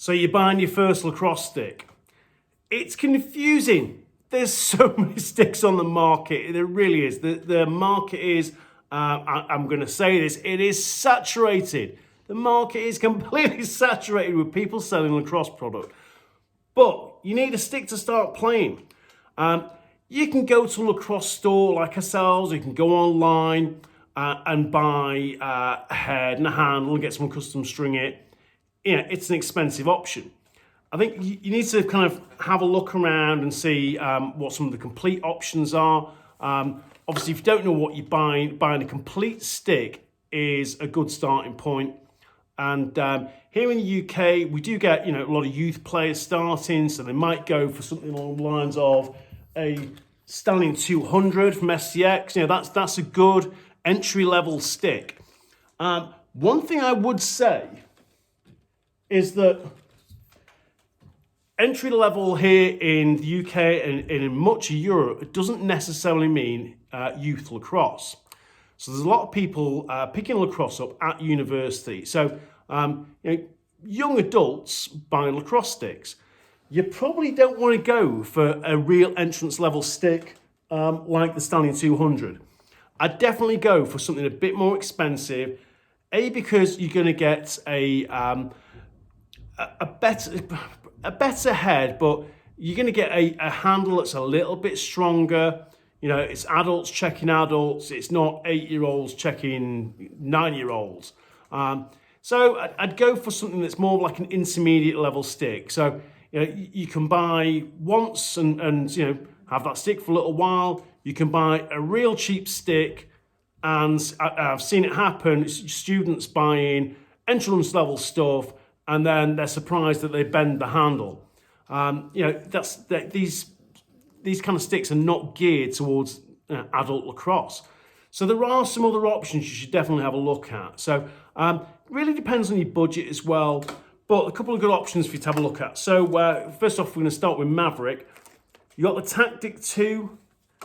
So you're buying your first Lacrosse stick. It's confusing. There's so many sticks on the market. There really is. The market is, I'm going to say this, it is saturated. The market is completely saturated with people selling Lacrosse product. But you need a stick to start playing. You can go to a Lacrosse store like ourselves. You can go online and buy a head and a handle and get someone custom string it. It's an expensive option. I think you need to kind of have a look around and see what some of the complete options are. Obviously, if you don't know what you're buying a complete stick is a good starting point. And here in the UK, we do get a lot of youth players starting, so they might go for something along the lines of a Stallion 200 from SCX. That's a good entry-level stick. One thing I would say is that entry level here in the UK and in much of Europe, it doesn't necessarily mean youth lacrosse. So there's a lot of people picking lacrosse up at university. So young adults buying lacrosse sticks, you probably don't want to go for a real entrance level stick like the Stallion 200. I'd definitely go for something a bit more expensive. Because you're going to get a better head, but you're going to get a handle that's a little bit stronger. It's adults checking adults. It's not 8-year-olds checking 9-year-olds. So I'd go for something that's more like an intermediate level stick. So you can buy once and have that stick for a little while. You can buy a real cheap stick, and I've seen it happen. Students buying entrance level stuff, and then they're surprised that they bend the handle. These kind of sticks are not geared towards adult lacrosse. So there are some other options you should definitely have a look at. So really depends on your budget as well, but a couple of good options for you to have a look at. So first off, we're going to start with Maverick. You got the Tactic 2.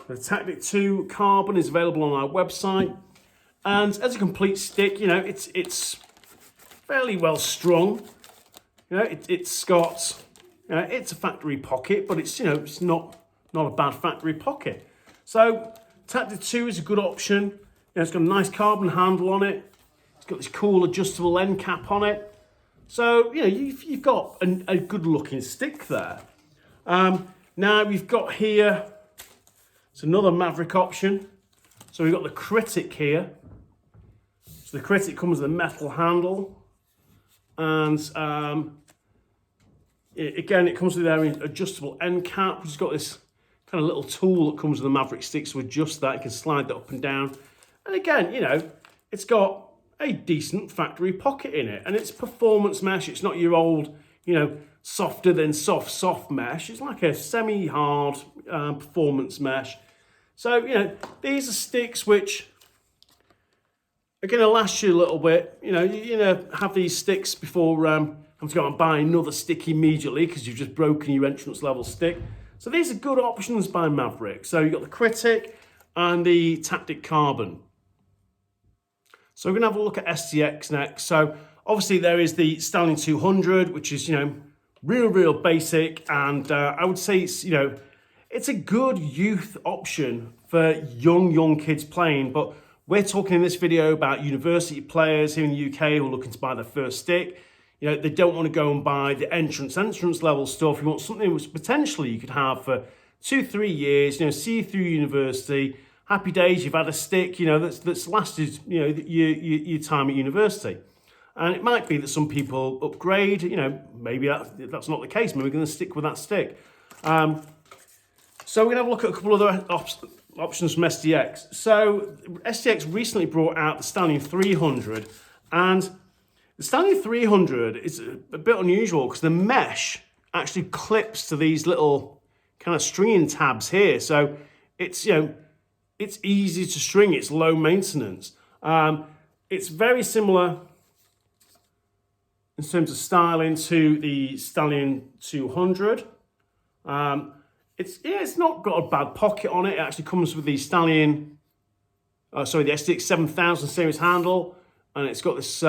The Tactic 2 Carbon is available on our website, and as a complete stick, it's fairly well strung. It's got, it's a factory pocket, but it's not a bad factory pocket. So Tactic 2 is a good option. It's got a nice carbon handle on it. It's got this cool adjustable end cap on it. So you've got a good looking stick there. Now we've got here, it's another Maverick option. So we've got the Critic here. So the Critic comes with a metal handle, and again, it comes with their adjustable end cap, which has got this kind of little tool that comes with the Maverick sticks to adjust that. You can slide that up and down. And again, it's got a decent factory pocket in it, and it's performance mesh. It's not your old, softer than soft mesh. It's like a semi-hard performance mesh. So, these are sticks which are going to last you a little bit. Have these sticks before having to go and buy another stick immediately because you've just broken your entrance level stick. So these are good options by Maverick. So you've got the Critic and the Tactic Carbon. So we're going to have a look at SCX next. So obviously there is the Stallion 200, which is, real basic. And I would say it's a good youth option for young kids playing. But we're talking in this video about university players here in the UK who are looking to buy their first stick. They don't want to go and buy the entrance level stuff. You want something which potentially you could have for 2-3 years, see you through university. Happy days, you've had a stick, that's lasted, your time at university. And it might be that some people upgrade, maybe that's not the case. Maybe we're going to stick with that stick. So we're going to have a look at a couple of other options from SDX. So SDX recently brought out the Stallion 300, and the Stallion 300 is a bit unusual because the mesh actually clips to these little kind of stringing tabs here. So it's, it's easy to string, it's low maintenance. It's very similar in terms of styling to the Stallion 200. It's not got a bad pocket on it. It actually comes with the the SDX 7000 series handle, and it's got this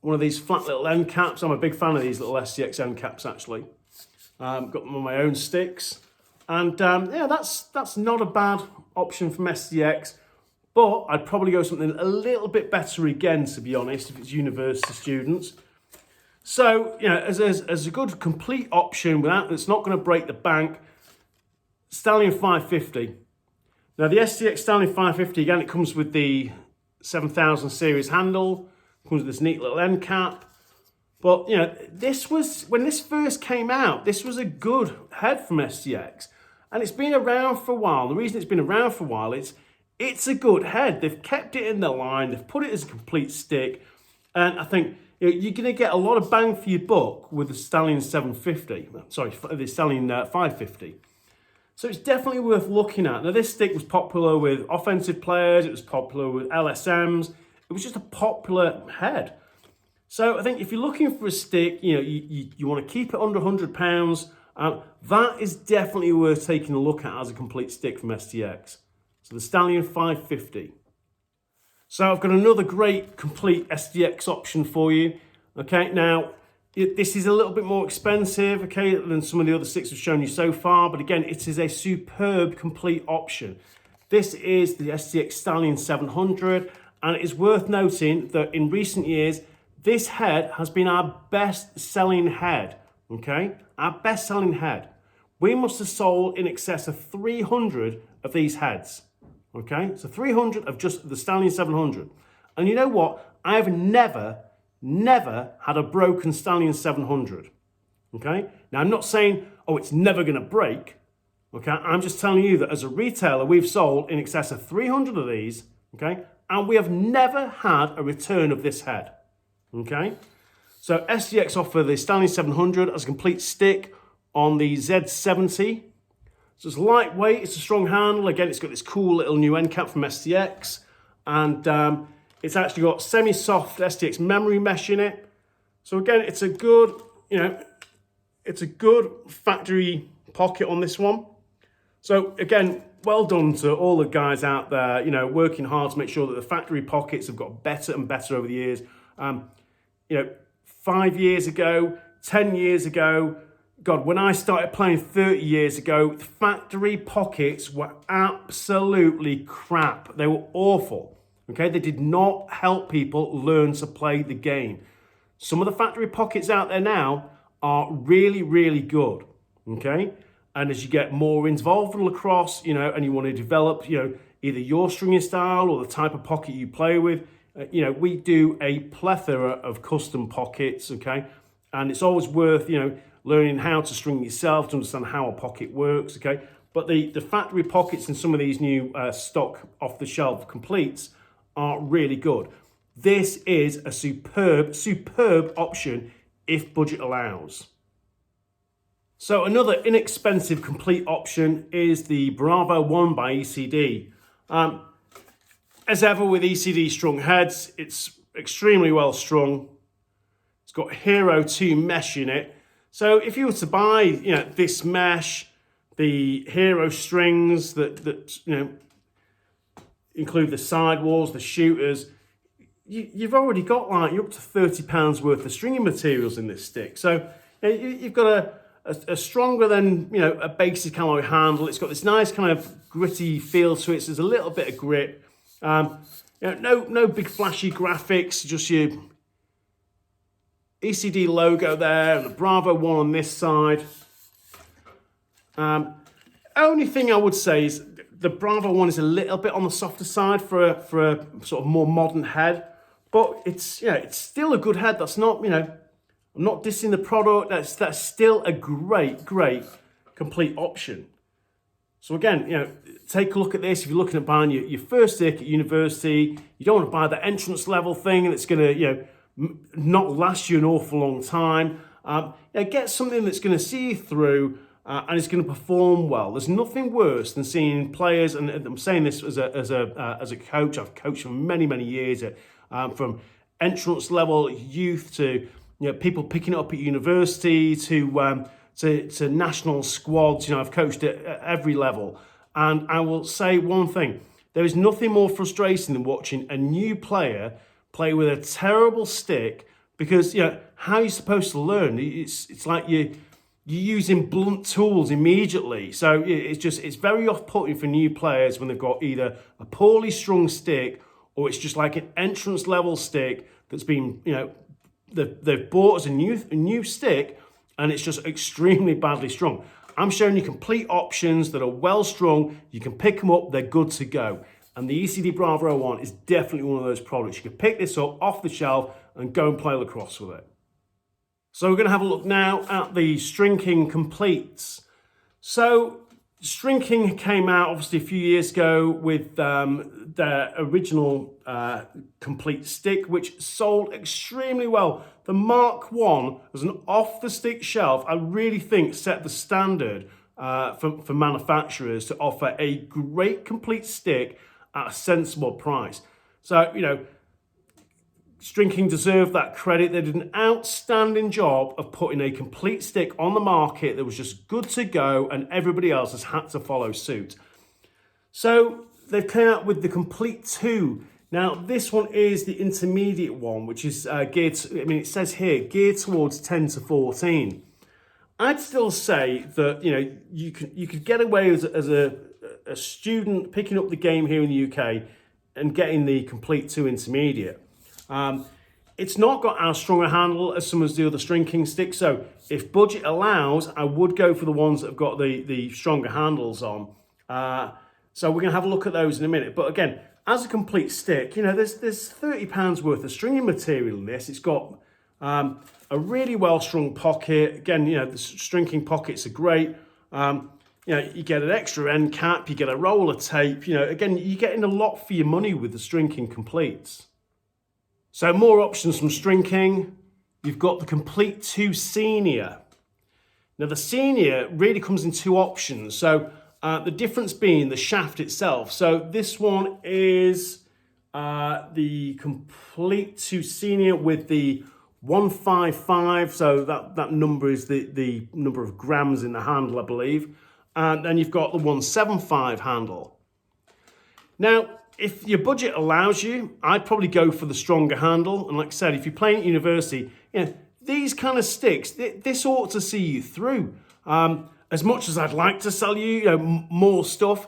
one of these flat little end caps. I'm a big fan of these little STX end caps, actually. Got them on my own sticks. And yeah, that's not a bad option from STX. But I'd probably go something a little bit better again, to be honest, if it's university students. So, you know, as a good complete option without that's not going to break the bank, Stallion 550. Now, the STX Stallion 550, again, it comes with the 7000 series handle, comes with this neat little end cap. But, you know, this was, when this first came out, this was a good head from STX. And it's been around for a while. The reason it's been around for a while is it's a good head. They've kept it in the line. They've put it as a complete stick. And I think you know, you're going to get a lot of bang for your buck with the Stallion 750. Sorry, the Stallion 550. So it's definitely worth looking at. Now, this stick was popular with offensive players. It was popular with LSMs. It was just a popular head. So I think if you're looking for a stick, you know, you want to keep it under £100. That is definitely worth taking a look at as a complete stick from STX. So the Stallion 550. So I've got another great complete STX option for you. Okay, now this is a little bit more expensive, okay, than some of the other sticks I've shown you so far. But again, it is a superb complete option. This is the STX Stallion 700, and it is worth noting that in recent years, this head has been our best-selling head. Okay, our best-selling head. We must have sold in excess of 300 of these heads. Okay, so 300 of just the Stallion 700. And you know what? I have never had a broken Stallion 700. Okay, now I'm not saying, oh, it's never going to break. Okay, I'm just telling you that as a retailer, we've sold in excess of 300 of these. Okay, and we have never had a return of this head. Okay, so STX offer the Stallion 700 as a complete stick on the Z70. So it's lightweight, it's a strong handle. Again, it's got this cool little new end cap from STX. And it's actually got semi-soft STX memory mesh in it. So again, it's a good, you know, it's a good factory pocket on this one. So again, well done to all the guys out there, you know, working hard to make sure that the factory pockets have got better and better over the years. You know, 5 years ago, 10 years ago, God, when I started playing 30 years ago, factory pockets were absolutely crap. They were awful, okay? They did not help people learn to play the game. Some of the factory pockets out there now are really, really good, okay? And as you get more involved in lacrosse, you know, and you want to develop, you know, either your stringing style or the type of pocket you play with, you know, we do a plethora of custom pockets, okay? And it's always worth, you know, learning how to string yourself to understand how a pocket works, okay? But the factory pockets in some of these new stock off-the-shelf completes are really good. This is a superb option if budget allows. So another inexpensive complete option is the Bravo 1 by ECD. As ever with ECD strung heads, it's extremely well strung. It's got Hero 2 mesh in it. So if you were to buy, you know, this mesh, the Hero strings that you know include the sidewalls, the shooters, you've already got like you're up to £30 worth of stringing materials in this stick. So you've got a stronger than, you know, a basic alloy handle. It's got this nice kind of gritty feel to it. So there's a little bit of grip. You know, no big flashy graphics, just your ECD logo there and the Bravo 1 on this side. Only thing I would say is the Bravo 1 is a little bit on the softer side for a sort of more modern head, but it's, you know, it's still a good head. That's not, you know, I'm not dissing the product. That's still a great complete option. So again, you know, take a look at this. If you're looking at buying your first stick at university, you don't want to buy the entrance level thing that's going to, you know, not last you an awful long time. You know, get something that's going to see you through and it's going to perform well. There's nothing worse than seeing players, and I'm saying this as a coach. I've coached for many years from entrance level youth to, you know, people picking it up at university to national squads. You know, I've coached at every level, and I will say one thing: there is nothing more frustrating than watching a new player play with a terrible stick, Because, how are you supposed to learn? It's like you're using blunt tools immediately. So it's very off-putting for new players when they've got either a poorly strung stick or it's just like an entrance level stick that's been, they've bought as a new stick and it's just extremely badly strung. I'm showing you complete options that are well strung. You can pick them up, they're good to go. And the EDC Bravo 1 is definitely one of those products. You can pick this up off the shelf and go and play lacrosse with it. So we're going to have a look now at the String King Completes. So String King came out obviously a few years ago with their original complete stick, which sold extremely well. The Mark 1 as an off-the-stick shelf, I really think set the standard for manufacturers to offer a great complete stick at a sensible price. So, String King deserved that credit. They did an outstanding job of putting a complete stick on the market that was just good to go and everybody else has had to follow suit. So they've come out with the Complete 2. Now this one is the intermediate one, which is geared to, it says here, geared towards 10 to 14. I'd still say that, you could get away as a student picking up the game here in the UK and getting the Complete 2 intermediate. It's not got as strong a handle as some of the other String King sticks, so if budget allows, I would go for the ones that have got the stronger handles on. So we're going to have a look at those in a minute. But again, as a complete stick, there's £30 worth of stringing material in this. It's got a really well-strung pocket. Again, the String King pockets are great. You get an extra end cap, you get a roll of tape. Again, you're getting a lot for your money with the String King Completes. So more options from String King. You've got the Complete 2 Senior. Now the Senior really comes in two options. So the difference being the shaft itself. So this one is the Complete 2 Senior with the 155. So that number is the number of grams in the handle, I believe. And then you've got the 175 handle. Now, if your budget allows you, I'd probably go for the stronger handle. And like I said, if you're playing at university, these kind of sticks, this ought to see you through. As much as I'd like to sell you, more stuff,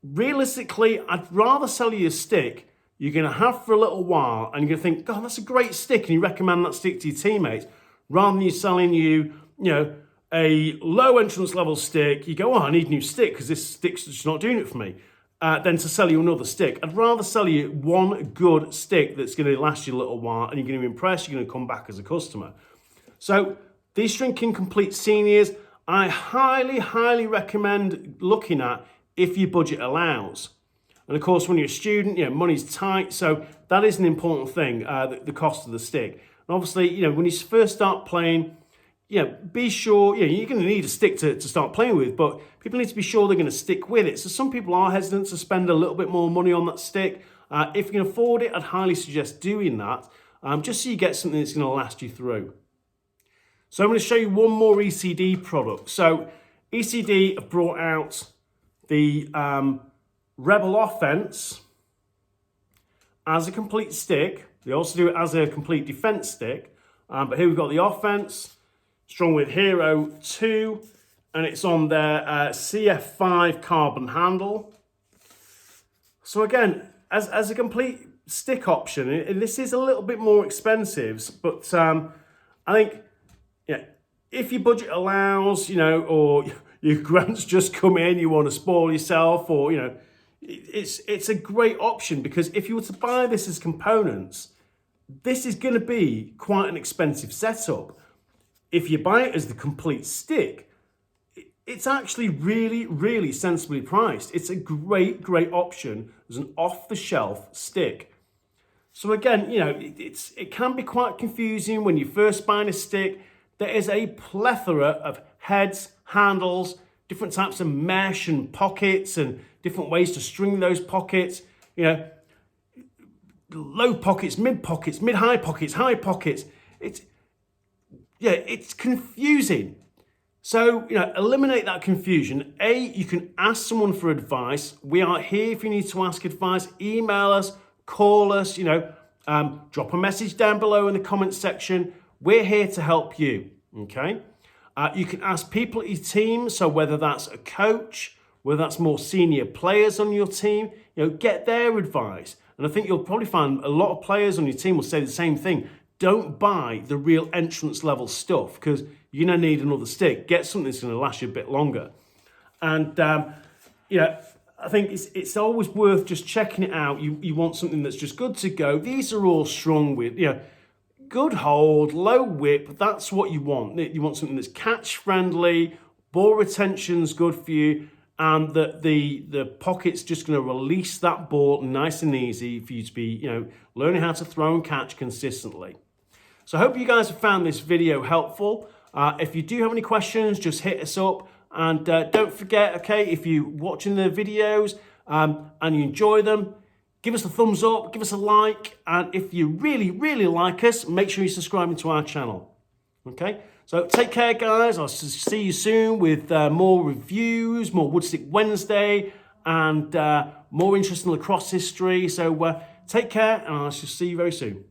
realistically, I'd rather sell you a stick you're going to have for a little while, and you're going to think, God, that's a great stick, and you recommend that stick to your teammates, rather than you selling a low entrance level stick. You go, oh, I need a new stick because this stick's just not doing it for me. Then to sell you another stick. I'd rather sell you one good stick that's going to last you a little while and you're going to impress, you're going to come back as a customer. So these String King Complete Seniors, I highly, highly recommend looking at if your budget allows. And of course, when you're a student, money's tight, so that is an important thing, the cost of the stick. And obviously, when you first start playing, be sure, you're going to need a stick to start playing with, but people need to be sure they're going to stick with it. So some people are hesitant to spend a little bit more money on that stick. If you can afford it, I'd highly suggest doing that, just so you get something that's going to last you through. So I'm going to show you one more ECD product. So ECD have brought out the Rebel Offense as a complete stick. They also do it as a complete defense stick. But here we've got the Offense, strong with Hero 2, and it's on their CF5 carbon handle. So again, as a complete stick option, and this is a little bit more expensive, but I think, if your budget allows, or your grants just come in, you want to spoil yourself, or, it's a great option, because if you were to buy this as components, this is going to be quite an expensive setup. If you buy it as the complete stick, it's actually really, really sensibly priced. It's a great, great option as an off-the-shelf stick. So again, it can be quite confusing when you first buy a stick. There is a plethora of heads, handles, different types of mesh and pockets and different ways to string those pockets. Low pockets, mid-high pockets, high pockets. It's confusing. So, eliminate that confusion. You can ask someone for advice. We are here if you need to ask advice. Email us, call us, drop a message down below in the comments section. We're here to help you, okay? You can ask people at your team, so whether that's a coach, whether that's more senior players on your team, get their advice. And I think you'll probably find a lot of players on your team will say the same thing. Don't buy the real entrance level stuff because you're going to need another stick. Get something that's going to last you a bit longer. And, I think it's always worth just checking it out. You want something that's just good to go. These are all strong with, good hold, low whip. That's what you want. You want something that's catch friendly, ball retention's good for you, and that the pocket's just going to release that ball nice and easy for you to be, learning how to throw and catch consistently. So I hope you guys have found this video helpful. If you do have any questions, just hit us up. And don't forget, okay, if you're watching the videos and you enjoy them, give us a thumbs up, give us a like. And if you really, really like us, make sure you're subscribing to our channel. Okay, so take care, guys. I'll see you soon with more reviews, more Woodstick Wednesday, and more interesting lacrosse history. So take care, and I shall see you very soon.